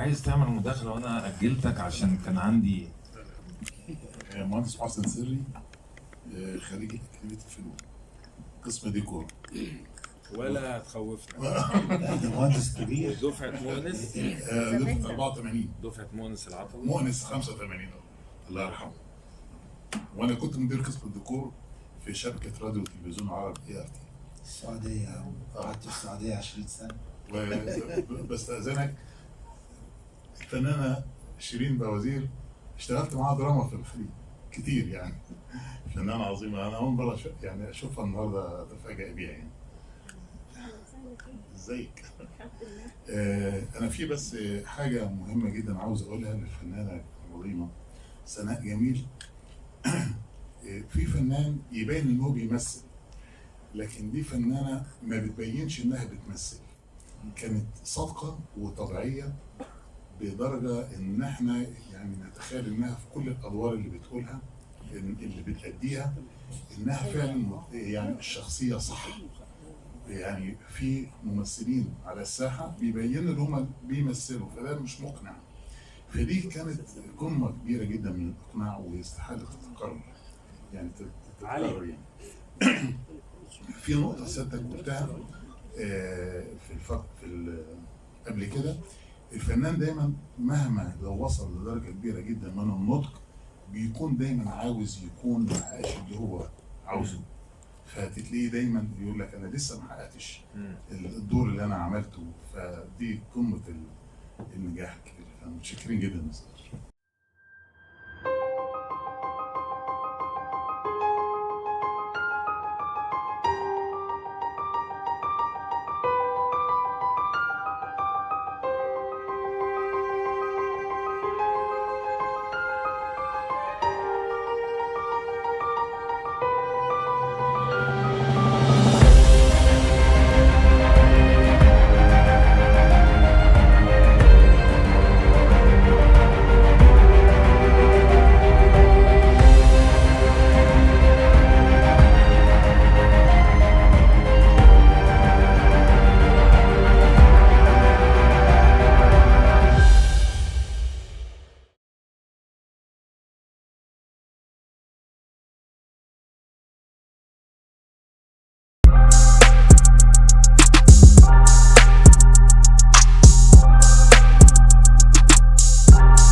عايز تعمل مداخله وانا اجلتك عشان كان عندي. مهندس حسن سري، خريج اكاديميه الفنون، قسم ديكور. ولا تخوفنا. ده مهندس كبير. دفعة مؤنس. دفعه 84. دفعة مؤنس العطوي. مؤنس 85 الله يرحمه. وانا كنت مدير قسم الديكور في شبكه راديو وتلفزيون عرب ART. السعودية، قعدت في السعودية 20 سنة. وبستأذنك، الفنانه شيرين بوزير اشتغلت معاها دراما في الخليج كتير، يعني فنانه عظيمه. انا اول مره يعني اشوفها النهارده اتفاجئ بيها يعني. ازيك؟ انا في بس حاجه مهمه جدا عاوز اقولها للفنانه العظيمه سناء جميل. في فنان يبين ان هو بيمثل، لكن دي فنانه ما بتبينش انها بتمثل. كانت صادقه وطبيعيه بدرجه ان احنا يعني نتخيل انها في كل الادوار اللي بتقولها اللي بتأديها انها فعلا يعني الشخصيه صح. يعني في ممثلين على الساحه بيبينوا ان هم بيمثلوا، فده مش مقنع. فدي كانت قمه كبيره جدا من الاقناع ويستحاله تتكرر، يعني تتكرر يعني. في نقطه سيادتك قلتها قبل كده، الفنان دايما مهما لو وصل لدرجه كبيره جدا من النضج بيكون دايما عاوز يكون ما حققش اللي هو عاوزه، فتلاقيه دايما يقول لك انا لسه ما حققتش الدور اللي انا عملته. فدي قمه النجاح الكبير. فمتشكرين جدا.